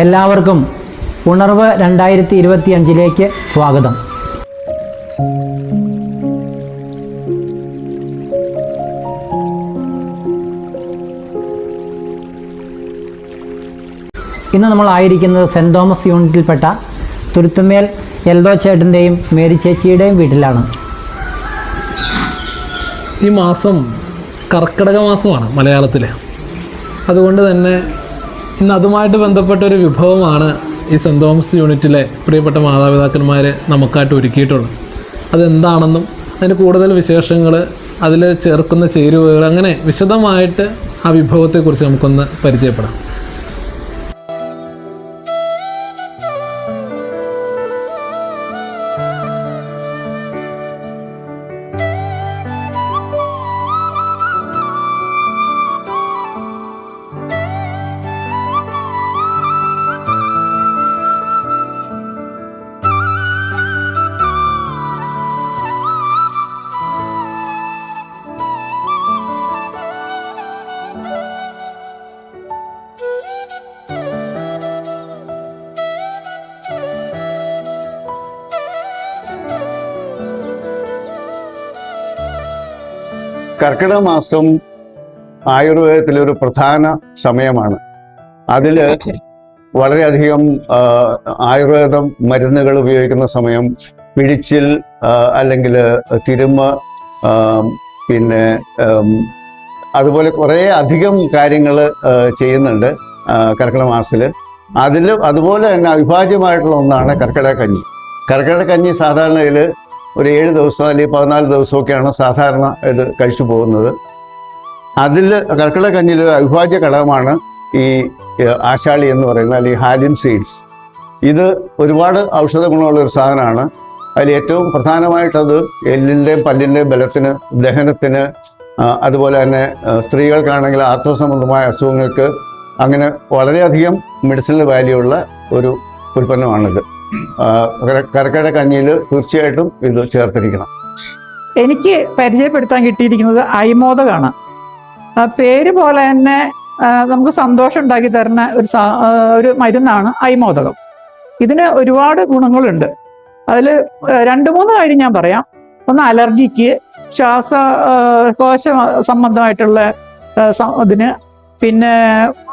എല്ലാവർക്കും ഉണർവ് 2025 സ്വാഗതം. ഇന്ന് നമ്മളായിരിക്കുന്നത് cent Thomas യൂണിറ്റിൽപ്പെട്ട Thuruthumel Eldho ചേട്ടൻ്റെയും Mary ചേച്ചിയുടെയും വീട്ടിലാണ്. ഈ മാസം കർക്കിടക മാസമാണ് മലയാളത്തിൽ. അതുകൊണ്ട് തന്നെ ഇന്ന് അതുമായിട്ട് ബന്ധപ്പെട്ട ഒരു വിഭവമാണ് ഈ സെൻറ് തോമസ് യൂണിറ്റിലെ പ്രിയപ്പെട്ട മാതാപിതാക്കന്മാർ നമുക്കായിട്ട് ഒരുക്കിയിട്ടുള്ളത്. അതെന്താണെന്നും അതിന് കൂടുതൽ വിശേഷങ്ങൾ, അതിൽ ചേർക്കുന്ന ചേരുവകൾ, അങ്ങനെ വിശദമായിട്ട് ആ വിഭവത്തെക്കുറിച്ച് നമുക്കൊന്ന് പരിചയപ്പെടാം. കർക്കിടക മാസം ആയുർവേദത്തിലൊരു പ്രധാന സമയമാണ്. അതിൽ വളരെയധികം ആയുർവേദം മരുന്നുകൾ ഉപയോഗിക്കുന്ന സമയം. പിഴിച്ചിൽ അല്ലെങ്കിൽ തിരുമ്മ, പിന്നെ അതുപോലെ കുറേ അധികം കാര്യങ്ങൾ ചെയ്യുന്നുണ്ട് കർക്കിടക മാസത്തിൽ. അതുപോലെ തന്നെ അവിഭാജ്യമായിട്ടുള്ള ഒന്നാണ് കർക്കിടക കഞ്ഞി. കർക്കിടക കഞ്ഞി സാധാരണയിൽ ഒരു 7 ദിവസം അല്ലെങ്കിൽ 14 ദിവസമൊക്കെയാണ് സാധാരണ ഇത് കഴിച്ചു പോകുന്നത്. അതിൽ കർക്കിടക കഞ്ഞിയിൽ ഒരു അവിഭാജ്യ ഘടകമാണ് ഈ ആശാളി എന്ന് പറയുന്ന അല്ലെങ്കിൽ ഹാലിം സീഡ്സ്. ഇത് ഒരുപാട് ഔഷധ ഗുണമുള്ള ഒരു സാധനമാണ്. അതിൽ ഏറ്റവും പ്രധാനമായിട്ടത് എല്ലിൻ്റെയും പല്ലിൻ്റെയും ബലത്തിന്, ദഹനത്തിന്, അതുപോലെ തന്നെ സ്ത്രീകൾക്കാണെങ്കിൽ ആർത്തവസംബന്ധമായ അസുഖങ്ങൾക്ക്, അങ്ങനെ വളരെയധികം മെഡിസിനൽ വാല്യൂ ഉള്ള ഒരു ഉൽപ്പന്നമാണിത്. കർക്കിടക കഞ്ഞിയിൽ തീർച്ചയായിട്ടും ഇത് ചേർത്തിരിക്കണം. എനിക്ക് പരിചയപ്പെടുത്താൻ കിട്ടിയിരിക്കുന്നത് അയ്മോദകമാണ്. പേര് പോലെ തന്നെ നമുക്ക് സന്തോഷം ഉണ്ടാക്കി തരുന്ന ഒരു മരുന്നാണ് അയ്മോദകം. ഇതിന് ഒരുപാട് ഗുണങ്ങളുണ്ട്. അതിൽ 2-3 കാര്യം ഞാൻ പറയാം. ഒന്ന്, അലർജിക്ക്, ശ്വാസകോശ സംബന്ധമായിട്ടുള്ള ഇതിന്, പിന്നെ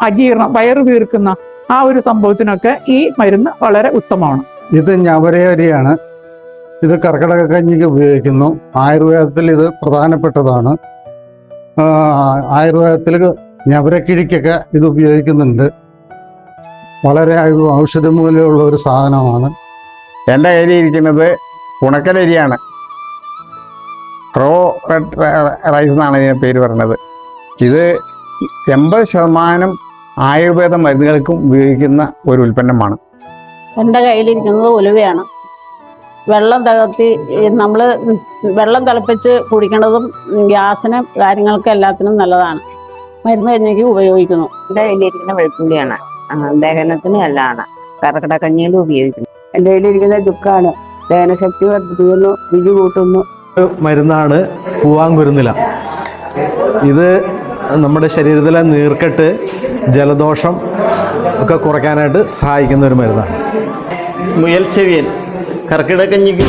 അജീർണം, വയറ് വീർക്കുന്ന ആ ഒരു സംഭവത്തിനൊക്കെ ഈ മരുന്ന് വളരെ ഉത്തമമാണ്. ഇത് ഞവരയരിയാണ്. ഇത് കർക്കിടക കഞ്ഞിക്ക് ഉപയോഗിക്കുന്നു. ആയുർവേദത്തിൽ ഇത് പ്രധാനപ്പെട്ടതാണ്. ആയുർവേദത്തിൽ ഞവരക്കിഴിക്കൊക്കെ ഇത് ഉപയോഗിക്കുന്നുണ്ട്. വളരെ ഔഷധമൂല്യമുള്ള ഒരു സാധനമാണ്. എൻ്റെ കയ്യിലിരിക്കുന്നത് ഉണക്കലരിയാണ്. ക്രോ റെഡ് റൈസ് എന്നാണ് ഇതിന് പേര് പറയുന്നത്. ഇത് 80% ആയുർവേദ മരുന്നുകൾക്കും ഉപയോഗിക്കുന്ന ഒരു ഉൽപ്പന്നമാണ്. എൻ്റെ കയ്യിലിരിക്കുന്നത് ഉലുവയാണ്. വെള്ളം തിളപ്പിച്ച് കുടിക്കുന്നതും ഗ്യാസിനും കാര്യങ്ങൾക്കും എല്ലാത്തിനും നല്ലതാണ്. മരുന്ന് കഞ്ഞിക്ക് ഉപയോഗിക്കുന്നു. എൻ്റെ കയ്യിലിരിക്കുന്ന വെളുത്തുള്ളിയാണ്. ദഹനത്തിന് നല്ലതാണ്. കർക്കിടക കഞ്ഞിയിലും ഉപയോഗിക്കുന്നു. എൻ്റെ കയ്യിലിരിക്കുന്ന ചുക്കാണ്. ദഹനശക്തി വർദ്ധിപ്പിക്കുന്നു, രുചി കൂട്ടുന്നു. മരുന്നാണ് പൂവാങ്കുരുന്നില. ഇത് നമ്മുടെ ശരീരത്തിലെ നീർക്കെട്ട്, ജലദോഷം ഒക്കെ കുറയ്ക്കാനായിട്ട് സഹായിക്കുന്ന ഒരു മരുന്നാണ്. മുയൽച്ചെവിയൻ കർക്കിടക കഞ്ഞിക്ക്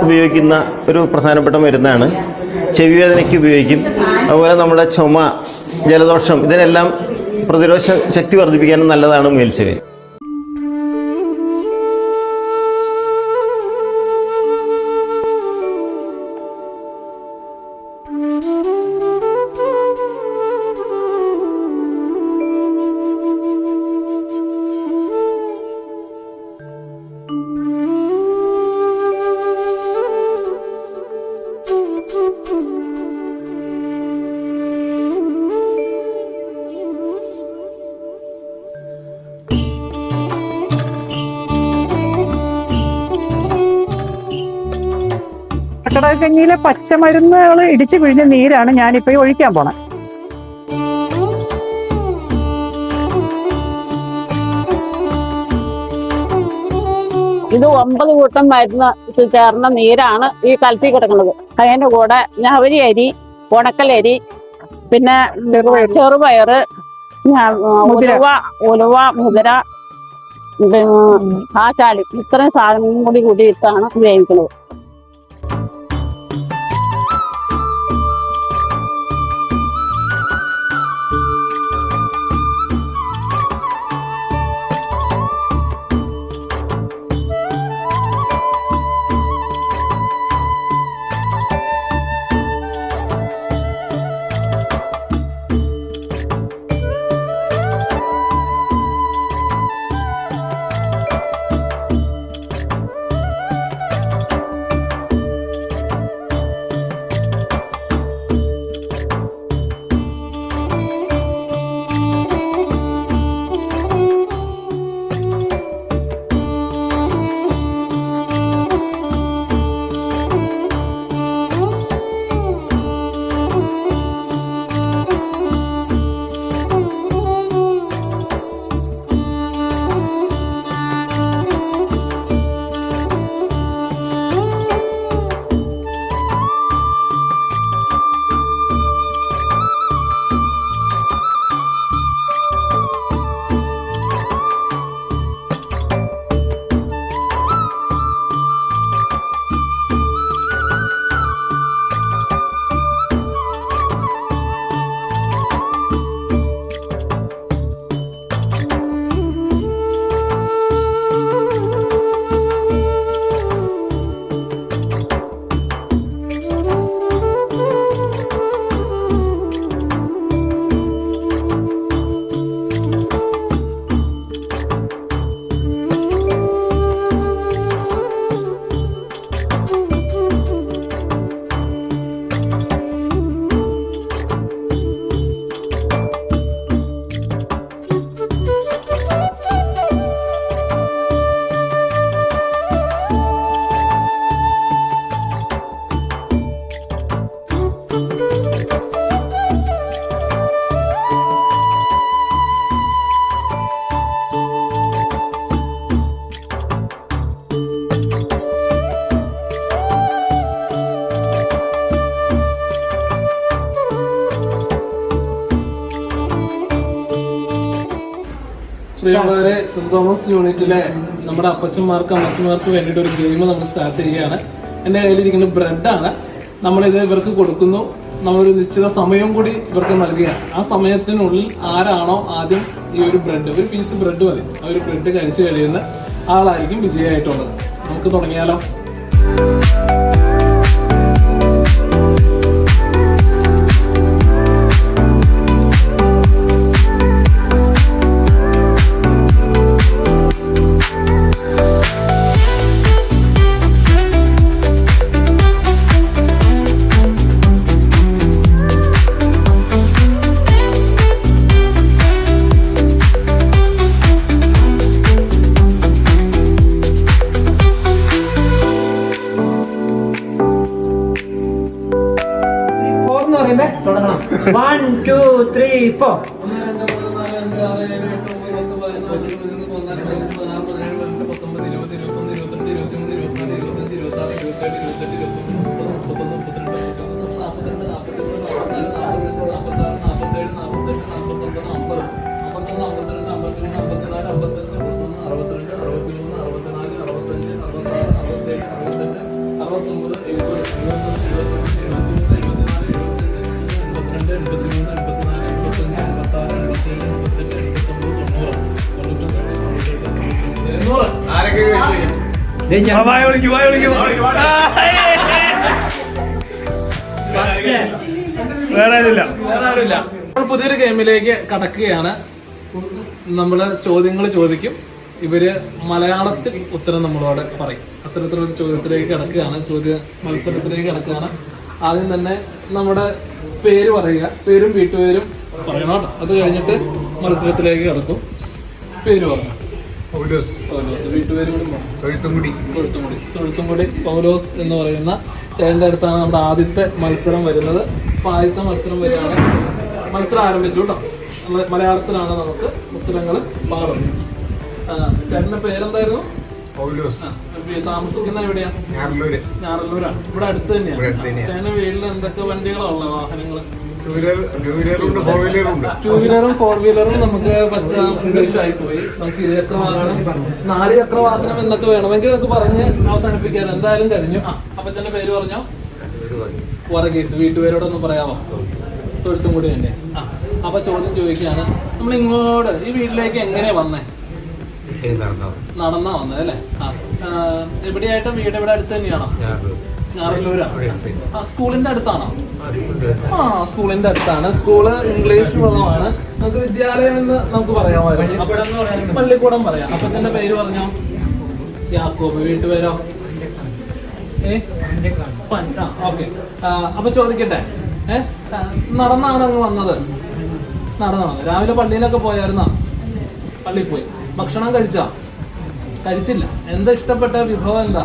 ഉപയോഗിക്കുന്ന ഒരു പ്രധാനപ്പെട്ട മരുന്നാണ്. ചെവിവേദനയ്ക്ക് ഉപയോഗിക്കും. അതുപോലെ നമ്മുടെ ചുമ, ജലദോഷം, ഇതിനെല്ലാം പ്രതിരോധ ശക്തി വർദ്ധിപ്പിക്കാനും നല്ലതാണ് മുയൽച്ചെവിയൻ. കർക്കിടക കഞ്ഞിയിലെ പച്ചമരുന്നുകൾ ഇടിച്ചു പിഴിഞ്ഞ നീരാണ് ഞാനിപ്പോൾ ഒഴിക്കാൻ പോണേ. ഇത് 9 കൂട്ടം മരുന്ന് ചേർന്ന നീരാണ് ഈ കലത്തി കിടക്കുന്നത്. അതിന്റെ കൂടെ ഞവരി അരി, ഉണക്കലരി, പിന്നെ ചെറുപയറ്, ഉലുവ, മുതിര, കാച്ചാളി ഇത്രയും സാധനങ്ങളും കൂടി കൂട്ടിയിട്ടാണ് വേവിക്കുന്നത്. പ്രിയമുള്ളവരെ, സെന്റ് തോമസ് യൂണിറ്റിലെ നമ്മുടെ അപ്പച്ചന്മാർക്ക് അമ്മച്ചന്മാർക്ക് വേണ്ടിയിട്ട് ഒരു ഗെയിം നമ്മൾ സ്റ്റാർട്ട് ചെയ്യുകയാണ്. എൻ്റെ കയ്യിലിരിക്കുന്ന ബ്രെഡാണ്. നമ്മളിത് ഇവർക്ക് കൊടുക്കുന്നു. നമ്മളൊരു നിശ്ചിത സമയം കൂടി ഇവർക്ക് നൽകുകയാണ്. ആ സമയത്തിനുള്ളിൽ ആരാണോ ആദ്യം ഈ ഒരു ബ്രെഡ്, ഒരു പീസ് ബ്രെഡ് മതി, ആ ഒരു ബ്രെഡ് കഴിച്ച് കഴിയുന്ന ആളായിരിക്കും വിജയമായിട്ടുള്ളത്. നമുക്ക് തുടങ്ങിയാലോ? തുടങ്ങണം. 1 2 3 4. പുതിയൊരു ഗെയിമിലേക്ക് കടക്കുകയാണ്. നമ്മൾ ചോദ്യങ്ങൾ ചോദിക്കും, ഇവര് മലയാളത്തിൽ ഉത്തരം നമ്മളോട് പറയും. അത്തരത്തിലൊരു ചോദ്യത്തിലേക്ക് കിടക്കുകയാണ്, ചോദ്യ മത്സരത്തിലേക്ക് കിടക്കുകയാണ്. ആദ്യം തന്നെ നമ്മുടെ പേര് പറയുക, പേരും വീട്ടുപേരും പറയണം കേട്ടോ. അത് കഴിഞ്ഞിട്ട് മത്സരത്തിലേക്ക് കിടക്കും. പേര് പറഞ്ഞു. പൗലോസ്. വീട്ടുപേരും കൂടി തൊഴുത്തുംകുടി പൗലോസ് എന്ന് പറയുന്ന ചേട്ടൻ്റെ അടുത്താണ് നമ്മുടെ ആദ്യത്തെ മത്സരം വരുന്നത്. അപ്പോൾ ആദ്യത്തെ മത്സരം വരികയാണ്. മത്സരം ആരംഭിച്ചു കേട്ടോ. മലയാളത്തിലാണ് നമുക്ക് ഉത്തരങ്ങൾ പാടുന്നത്. ചേട്ടൻ്റെ പേരെന്തായിരുന്നു? പൗലോസ്. താമസിക്കുന്ന എവിടെയാണ്? ഞാറല്ലൂരാണ്. ഇവിടെ അടുത്ത് തന്നെയാണ്. ചേട്ടൻ്റെ വീട്ടിൽ എന്തൊക്കെ വണ്ടികളാണ് ഉള്ളത്? വാഹനങ്ങൾ? ടൂ വീലറും ഫോർ വീലറും നമുക്ക് പച്ച ഇംഗ്ലീഷായി പോയി. നമുക്ക് ഇരുചക്ര വാഹനം, 4 ചക്ര വാഹനം എന്നൊക്കെ വേണമെങ്കിൽ നമുക്ക് പറഞ്ഞ് അവസാനിപ്പിക്കാൻ. എന്തായാലും കഴിഞ്ഞു. അപ്പച്ചന്റെ പേര് പറഞ്ഞോ? വർഗീസ്. വീട്ടുപേരോടൊന്നും പറയാമോ? തൊഴുത്തും കൂടി തന്നെ. അപ്പൊ ചോദ്യം ചോദിക്കുകയാണ്, നമ്മൾ ഇങ്ങോട്ട് ഈ വീട്ടിലേക്ക് എങ്ങനെയാ വന്നേ? നടന്നാ വന്നത് അല്ലേ? എവിടെയായിട്ട് വീട്? ഇവിടെ അടുത്ത് തന്നെയാണോ? ഞാറല്ലൂരാണ്. സ്കൂളിന്റെ അടുത്താണോ? സ്കൂളിന്റെ അടുത്താണ്. സ്കൂള് ഇംഗ്ലീഷ് വെള്ളമാണ്. നമുക്ക് വിദ്യാലയം എന്ന് നമുക്ക് പറയാമായിരുന്നു. പള്ളിക്കൂടം പറയാം. അപ്പച്ചന്റെ പേര് പറഞ്ഞോ? യാക്കോബ്. വീട്ടുപേരോ? ഓക്കെ. അപ്പൊ ചോദിക്കട്ടെ, നടന്നാണ് അങ്ങ് വന്നത്? നടന്നാണ്. രാവിലെ പള്ളിയിലൊക്കെ പോയായിരുന്നോ? പള്ളിയിൽ പോയി. ഭക്ഷണം കഴിച്ചോ? കഴിച്ചില്ല. എന്താ ഇഷ്ടപ്പെട്ട വിഭവം? എന്താ?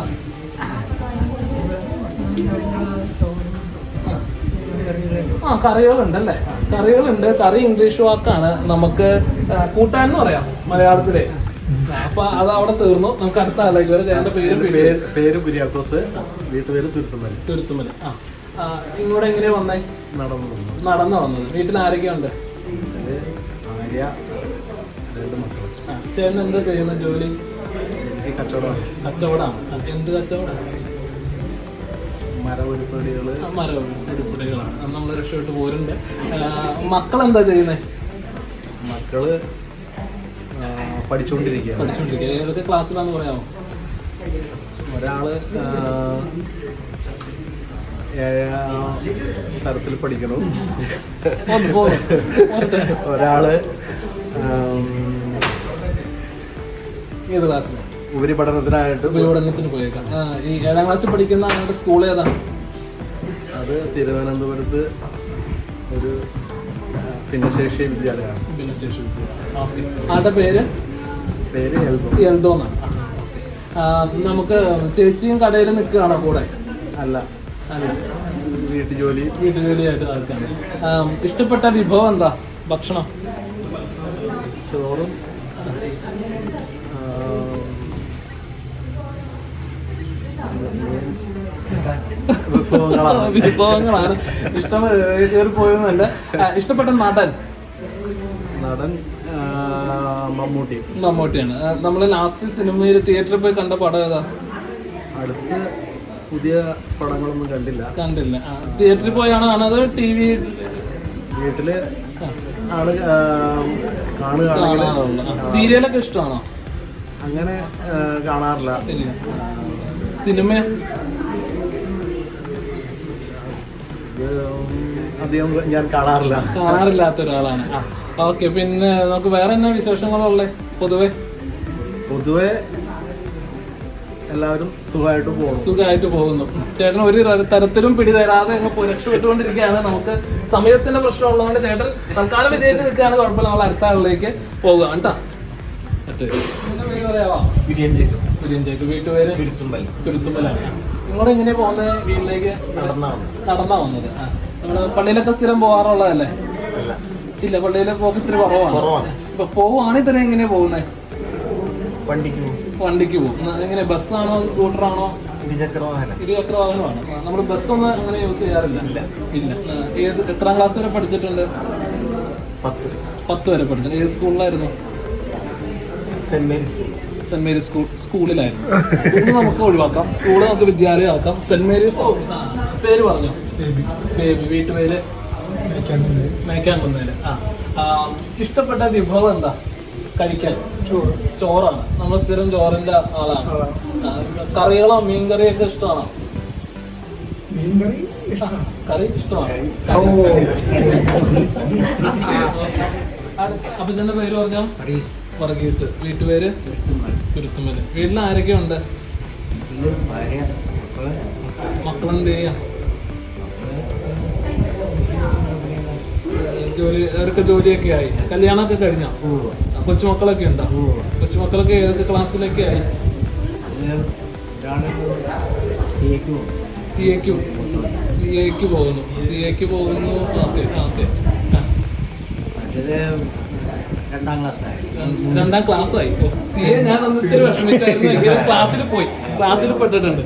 കറികളുണ്ടല്ലേ? കറികളുണ്ട്. കറി ഇംഗ്ലീഷ് വാക്കാണ്. നമുക്ക് കൂട്ടാൻ എന്ന് പറയാം മലയാളത്തിലെ. അപ്പൊ അത് അവിടെ തീർന്നു. നമുക്ക് അടുത്ത ആളേക്ക് വരെ. ചേട്ടന്റെ പേര് കുര്യാക്കോസ്, വീട്ടുപേര് തുരുത്തുമൽ. തുരുത്തുമൽ. ഇങ്ങോട്ട് എങ്ങനെയാ വന്നേ? നടന്നു വന്നത്. വീട്ടിൽ ആരൊക്കെയുണ്ട്? ചേട്ടൻ എന്താ ചെയ്യുന്ന ജോലി? കച്ചവടമാണ്. എന്ത് കച്ചവടം? മരവിരിപ്പടികളാണ്. നമ്മൾ രക്ഷപ്പെട്ട് പോരുന്നുണ്ട്. മക്കളെന്താ ചെയ്യുന്നത്? മക്കള് പഠിച്ചുകൊണ്ടിരിക്കുക. ഏതൊക്കെ ക്ലാസ്സിലാന്ന് പറയാമോ? ഒരാള് 7ാം തരത്തിൽ പഠിക്കണം. ഒരാള് ഏത് ക്ലാസ്സിൽ? ഉപരിപഠനത്തിന് പോയേക്കാം. ഈ 7ാം ക്ലാസ്സിൽ പഠിക്കുന്ന ആളുടെ സ്കൂൾ ഏതാ? അത് തിരുവനന്തപുരത്ത് ഒരു ഭിന്നശേഷി വിദ്യാലയമാണ്. ഭിന്നശേഷി വിദ്യാലയം. ആളുടെ പേര് എൽദോ എന്നാണ്. നമുക്ക് ചേച്ചിയും കടയിൽ നിൽക്കുകയാണോ കൂടെ? അല്ല, വീട്ടുജോലിയായിട്ട് നടക്കാണ്. ഇഷ്ടപ്പെട്ട വിഭവം എന്താ? ഭക്ഷണം? ചോറും വിഭവങ്ങളാണ് ഇഷ്ടം. കയറി പോയെന്നല്ല. ഇഷ്ടപ്പെട്ട നടൻ? മമ്മൂട്ടിയാണ്. നമ്മൾ ലാസ്റ്റ് സിനിമയിൽ തിയേറ്ററിൽ പോയി കണ്ട പടം ഏതാ? അടുത്ത് പുതിയ പടങ്ങളൊന്നും കണ്ടില്ല. തിയേറ്ററിൽ പോയാണോ കാണുന്നത്? TV വീട്ടില് കാണുക. സീരിയലൊക്കെ ഇഷ്ടമാണോ? അങ്ങനെ കാണാറില്ല. സിനിമ അധികം ഞാൻ കാണാറില്ലാത്ത ഒരാളാണ്. ഓക്കെ. പിന്നെ നമുക്ക് വേറെ എന്നാ വിശേഷങ്ങളുള്ളേ? പൊതുവെ എല്ലാവരും സുഖമായിട്ട് പോകുന്നു. ചേട്ടൻ ഒരു തരത്തിലും പിടിതരാതെ രക്ഷപ്പെട്ടുകൊണ്ടിരിക്കുകയാണ്. നമുക്ക് സമയത്തിന്റെ പ്രശ്നം ഉള്ളതുകൊണ്ട് ചേട്ടൻ തൽക്കാലം വിജയിച്ച് നിൽക്കുകയാണ്. കുഴപ്പമില്ല. നമ്മൾ അടുത്ത ആളിലേക്ക് പോകുക കേട്ടോ. പറയാവാ? കുര്യൻ ജേക്കബ്. വീട്ടുപേര്? തുരുത്തുമ്പലാണ്. നിങ്ങളോട് എങ്ങനെയാ പോകുന്നത് വീട്ടിലേക്ക്? നടന്നാ വന്നത്. നമ്മള് പള്ളിയിലൊക്കെ സ്ഥിരം പോകാറുള്ളതല്ലേ? ഇല്ല, പള്ളിയിലെ പോക്ക് ഇത്തിരി കുറവാണ്. ഇപ്പൊ പോവുകയാണെങ്കിൽ തന്നെ എങ്ങനെയാ പോകുന്നത്? വണ്ടിക്ക് പോകും. എങ്ങനെ ബസ്സാണോ സ്കൂട്ടറാണോ? ഇരുചക്ര വാഹനമാണ്. നമ്മൾ ബസ്സൊന്നും അങ്ങനെ യൂസ് ചെയ്യാറില്ല. ഇല്ല. എത്രാം ക്ലാസ് വരെ പഠിച്ചിട്ടുണ്ട്? 10 വരെ പഠിച്ചിട്ടുണ്ട്. ഏത് സ്കൂളിലായിരുന്നു? സെന്റ് മേരീസ് സ്കൂളിലായിരുന്നു. സ്കൂൾ നമുക്ക് ഒഴിവാക്കാം. സ്കൂള് നമുക്ക് വിദ്യാലയം ആക്കാം. Saint Mary's. പേര് പറഞ്ഞോ? ബേബി. വീട്ടുപേര്? മേക്കാൻ കുന്നേല്. ഇഷ്ടപ്പെട്ട വിഭവം എന്താ കഴിക്കാൻ? ചോറാണ്. നമ്മൾ സ്ഥിരം ചോറിന്റെ ആളാണ്. കറികളോ മീൻകറിയൊക്കെ ഇഷ്ടമാണോ? കറി ഇഷ്ടമാണ്. അപ്പച്ചന്റെ പേര് പറഞ്ഞോ? വർഗീസ്. വീട്ടുപേര്? തുരുത്തുമൽ. വീട്ടിൽ ആരൊക്കെ ഉണ്ട്? മക്കളെന്ത് ചെയ്യാ? അവർക്ക് ജോലിയൊക്കെ ആയി. കല്യാണമൊക്കെ കഴിഞ്ഞോ? കൊച്ചുമക്കളൊക്കെ ഉണ്ടോ? കൊച്ചുമക്കളൊക്കെ ഏതൊക്കെ ക്ലാസ്സിലൊക്കെ ആയി? സിഎക്ക് പോകുന്നു. ഓക്കെ. 2ാം ക്ലാസ്സായി. CA ഞാൻ ഒന്നിത്തിരി വിഷമിച്ചായിരുന്നു. എങ്കിലും ക്ലാസ്സിൽ പെട്ടിട്ടുണ്ട്.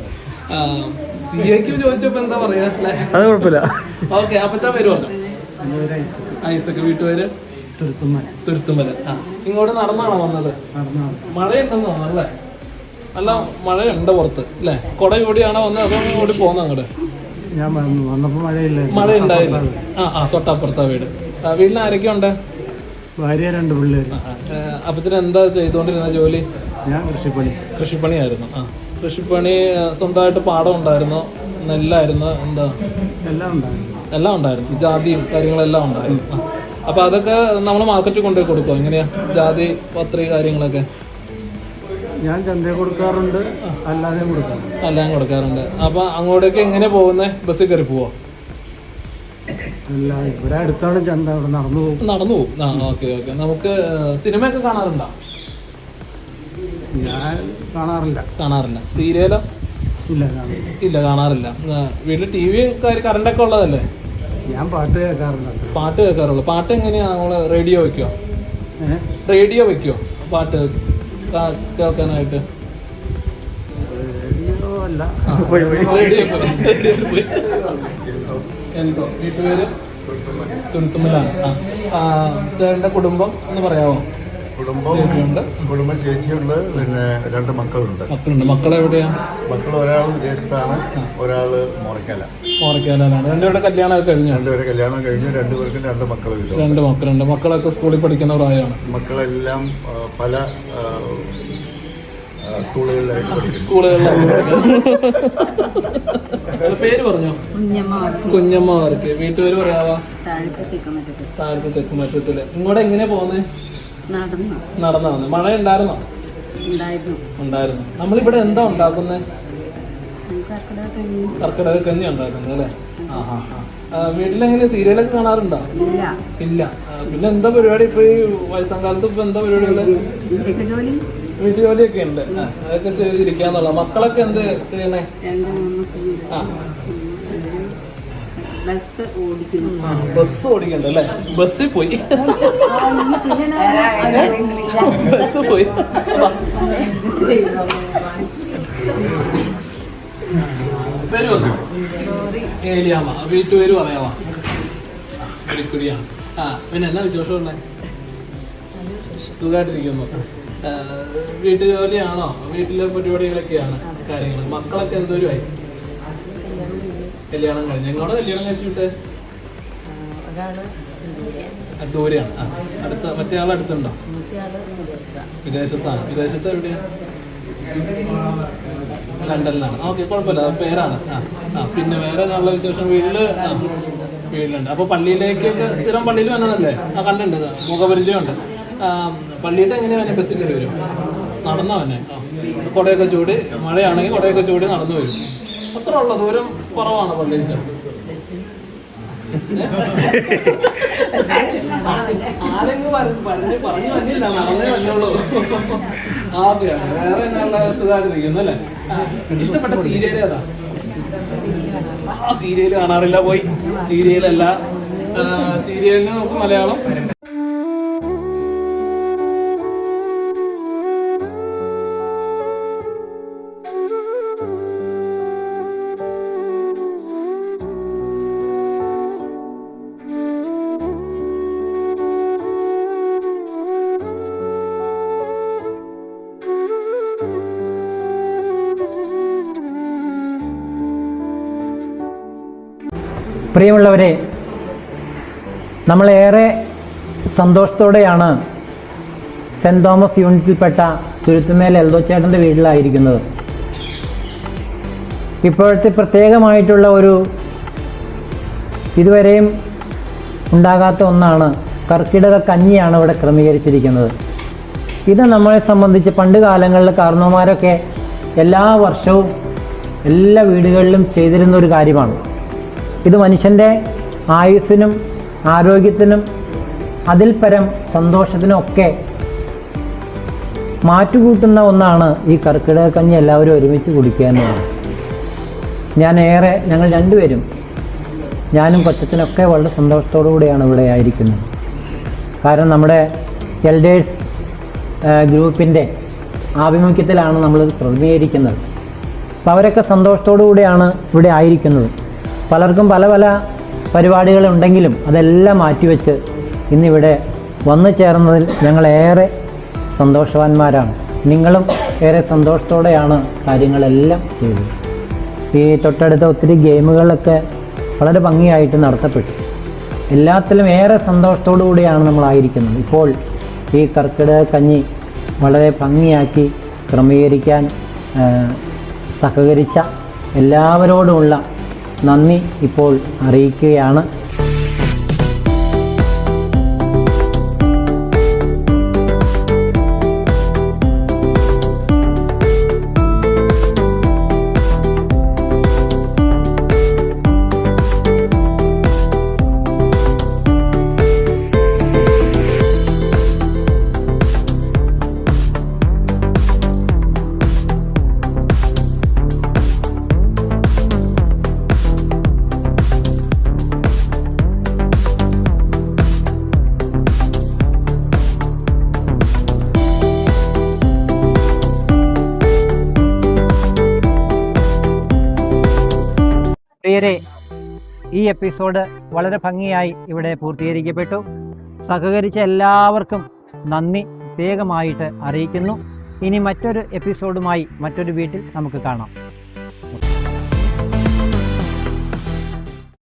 CAക്ക് ചോദിച്ചപ്പോ എന്താ പറയാ? അത് കുഴപ്പമില്ല. ഓക്കെ. അപ്പച്ചാ വരുമല്ലോ. ഐസക്ക്. വീട്ടുപേര് തുരുത്തുമല. ആ, ഇങ്ങോട്ട് നടന്നാണോ വന്നത്? മഴയുണ്ടെന്ന് തോന്നുന്നു അല്ലേ? നല്ല മഴയുണ്ട് പുറത്ത് അല്ലേ? കുട കൂടിയാണോ വന്നത് അതോ കൂടി പോകുന്നത് അങ്ങോട്ട്? ഞാൻ വന്നപ്പോൾ മഴയില്ല. മഴ ഉണ്ടായില്ല. ആ, തൊട്ടപ്പുറത്താ വീട്. വീട്ടിൽ ആരൊക്കെ ഉണ്ട്? ഭാര്യ 2 പിള്ളേർ. അപ്പച്ചന് എന്താ ചെയ്തുകൊണ്ടിരുന്ന ജോലി? ഞാൻ കൃഷിപ്പണിയായിരുന്നു. ആ, കൃഷിപ്പണി സ്വന്തമായിട്ട് പാടം ഉണ്ടായിരുന്നോ? നെല്ലായിരുന്നു? എന്താ? എല്ലാം ഉണ്ടായിരുന്നു. ജാതിയും കാര്യങ്ങളെല്ലാം ഉണ്ടായിരുന്നു. അപ്പോൾ അതൊക്കെ നമ്മൾ മാർക്കറ്റിൽ കൊണ്ടുപോയി കൊടുക്കുമോ? എങ്ങനെയാ ജാതി പത്രി കാര്യങ്ങളൊക്കെ? ഞാൻ ചന്തയിൽ കൊടുക്കാറുണ്ട്, എല്ലാം കൊടുക്കാറുണ്ട്. അപ്പോൾ അങ്ങോട്ടേക്ക് എങ്ങനെ പോകുന്നത്? ബസ്സിൽ കയറി പോവോ? അല്ല, ഇവിടെ അടുത്താണ് ചന്ത, അവിടെ നടന്നു പോകും. ആ, ഓക്കെ. നമുക്ക് സിനിമയൊക്കെ കാണാറുണ്ടോ? ഞാൻ കാണാറില്ല. സീരിയലോ? ഇല്ല, കാണാറില്ല. വീട്ടിൽ ടി വി കറണ്ടൊക്കെ ഉള്ളതല്ലേ? ഞാൻ പാട്ട് കേൾക്കാറുള്ളൂ. പാട്ട് എങ്ങനെയാ? നമ്മള് റേഡിയോ വെക്കോ പാട്ട് കേൾക്കാനായിട്ട്? വീട്ടുപേര് തുരുത്തുമലാണ്. ചേട്ടൻ്റെ കുടുംബം എന്ന് പറയാമോ? കുടുംബം ചേച്ചിയുണ്ട്, പിന്നെ 2 മക്കളുണ്ട്. മക്കളെവിടെയാ? മക്കൾ ഒരാൾ വിദേശത്താണ്, ഒരാൾ മോറയ്ക്കാലാണ്. രണ്ടുപേരുടെ കല്യാണമൊക്കെ കഴിഞ്ഞു? രണ്ടുപേരെ കല്യാണം കഴിഞ്ഞു. 2 പേർക്കും 2 മക്കളുണ്ട്. 2 മക്കളുണ്ട്. മക്കളൊക്കെ സ്കൂളിൽ പഠിക്കുന്ന പ്രായമാണ്? മക്കളെല്ലാം പല സ്കൂളുകളിലായിട്ട്. പേര് പറഞ്ഞോ? കുഞ്ഞമ്മ വർക്ക്. വീട്ടുപേര് പറയാവാ? താഴത്തെ തെക്കുമറ്റത്തില്. ഇങ്ങോട്ട് എങ്ങനെയാ പോകുന്നത്? നടന്നു വന്നത്. മഴ ഉണ്ടായിരുന്നോ? ഉണ്ടായിരുന്നു. നമ്മളിവിടെ എന്താ ഉണ്ടാക്കുന്നത്? കർക്കിടക കഞ്ഞി ഉണ്ടാക്കുന്നത് അല്ലേ? വീട്ടിലെങ്ങനെ സീരിയലൊക്കെ കാണാറുണ്ടോ? ഇല്ല. പിന്നെ എന്താ പരിപാടി ഇപ്പൊ ഈ വയസ്സാം കാലത്ത്? ഇപ്പൊ എന്താ പരിപാടികള്? വീട്ടുജോലിയൊക്കെ ഉണ്ട്. അതൊക്കെ ചെയ്തിരിക്കാന്നുള്ള. മക്കളൊക്കെ എന്ത് ചെയ്യണേ? ബസ് ഓടിക്കണ്ടല്ലേ? ബസ്സിൽ പോയി. പേര് വന്നു? ഏലിയാമ്മ. വീട്ടുപേര് പറയാമോ? അടിക്കുടിയാണ്. പിന്നെ എന്നാ വിശേഷമുള്ള? സുഖമായിട്ടിരിക്കുന്നു. വീട്ടുജോലിയാണോ? വീട്ടിലെ പരിപാടികളൊക്കെയാണ് കാര്യങ്ങൾ. മക്കളൊക്കെ എന്തോരമായി? കല്യാണം കഴിഞ്ഞു. എങ്ങോട്ടാ കല്യാണം കഴിച്ചിട്ട്? ദൂരെയാണ്. അടുത്ത മറ്റേ ആൾ അടുത്തുണ്ടോ? വിദേശത്താണ്. വിദേശത്ത് എവിടെയാണ്? ലണ്ടനിലാണ്. ഓക്കെ, കുഴപ്പമില്ല. പേരാണ്. പിന്നെ വേറെ നല്ല വിശേഷം? വീട്ടിലുണ്ട്. അപ്പോൾ പള്ളിയിലേക്കൊക്കെ സ്ഥിരം പള്ളിയിൽ വന്നതല്ലേ? കണ്ടിട്ടുണ്ട്, മുഖപരിചയമുണ്ട്. പള്ളിയിട്ട് എങ്ങനെയാ വന്നെ? ബസ്സിൽ കയറി വരും? നടന്നാ വന്നെ? കുടയൊക്കെ ചൂടി, മഴയാണെങ്കിൽ കുടയൊക്കെ ചൂടി നടന്നു വരും. അത്ര ഉള്ള ദൂരം കുറവാണ് പള്ളിയിൽ. ആരെങ്കിലും പറഞ്ഞു വന്നില്ല, നടന്നേ വന്നുള്ളൂ. ആദ്യമാണ്. വേറെ എന്നുള്ള സുഖമായിട്ടിരിക്കുന്നു അല്ലേ? ഇഷ്ടപ്പെട്ട സീരിയൽ ഏതാ? സീരിയൽ കാണാറില്ല. പോയി സീരിയലല്ല. സീരിയലിന് നമുക്ക് മലയാളം പ്രിയമുള്ളവരെ, നമ്മളേറെ സന്തോഷത്തോടെയാണ് സെൻറ് തോമസ് യൂണിറ്റിൽപ്പെട്ട തുരുത്തുമേൽ എൽദോച്ചേട്ടൻ്റെ വീട്ടിലായിരിക്കുന്നത്. ഇപ്പോഴത്തെ പ്രത്യേകമായിട്ടുള്ള ഒരു ഇതുവരെയും ഉണ്ടാകാത്ത ഒന്നാണ് കർക്കിടക കഞ്ഞിയാണ് ഇവിടെ ക്രമീകരിച്ചിരിക്കുന്നത്. ഇത് നമ്മളെ സംബന്ധിച്ച് പണ്ട് കാലങ്ങളിൽ കാരണവന്മാരൊക്കെ എല്ലാ വർഷവും എല്ലാ വീടുകളിലും ചെയ്തിരുന്ന ഒരു കാര്യമാണ്. ഇത് മനുഷ്യൻ്റെ ആയുസ്സിനും ആരോഗ്യത്തിനും അതിൽ പരം സന്തോഷത്തിനൊക്കെ മാറ്റുകൂട്ടുന്ന ഒന്നാണ് ഈ കർക്കിടക കഞ്ഞി എല്ലാവരും ഒരുമിച്ച് കുടിക്കുക എന്നുള്ളത്. ഞങ്ങൾ രണ്ടുപേരും, ഞാനും കൊച്ചത്തിനൊക്കെ വളരെ സന്തോഷത്തോടു കൂടിയാണ് ഇവിടെ ആയിരിക്കുന്നത്. കാരണം നമ്മുടെ എൽഡേഴ്സ് ഗ്രൂപ്പിൻ്റെ ആഭിമുഖ്യത്തിലാണ് നമ്മളിത് ക്രമീകരിക്കുന്നത്. അപ്പോൾ അവരൊക്കെ സന്തോഷത്തോടു കൂടിയാണ് ഇവിടെ ആയിരിക്കുന്നത്. പലർക്കും പല പല പരിപാടികളുണ്ടെങ്കിലും അതെല്ലാം മാറ്റിവെച്ച് ഇന്നിവിടെ വന്നു ചേർന്നതിൽ ഞങ്ങളേറെ സന്തോഷവാന്മാരാണ്. നിങ്ങളും ഏറെ സന്തോഷത്തോടെയാണ് കാര്യങ്ങളെല്ലാം ചെയ്തത്. ഈ തൊട്ടടുത്ത ഒത്തിരി ഗെയിമുകളൊക്കെ വളരെ ഭംഗിയായിട്ട് നടത്തപ്പെട്ടു. എല്ലാത്തിലും ഏറെ സന്തോഷത്തോടു കൂടിയാണ് നമ്മളായിരിക്കുന്നത്. ഇപ്പോൾ ഈ കർക്കിടക കഞ്ഞി വളരെ ഭംഗിയാക്കി ക്രമീകരിക്കാൻ സഹകരിച്ച എല്ലാവരോടുമുള്ള നന്ദി ഇപ്പോൾ അറിയിക്കുകയാണ്. പ്രിയരെ, ഈ എപ്പിസോഡ് വളരെ ഭംഗിയായി ഇവിടെ പൂർത്തീകരിക്കപ്പെട്ടു. സഹകരിച്ച എല്ലാവർക്കും നന്ദി പ്രത്യേകമായിട്ട് അറിയിക്കുന്നു. ഇനി മറ്റൊരു എപ്പിസോഡുമായി മറ്റൊരു വീട്ടിൽ നമുക്ക് കാണാം.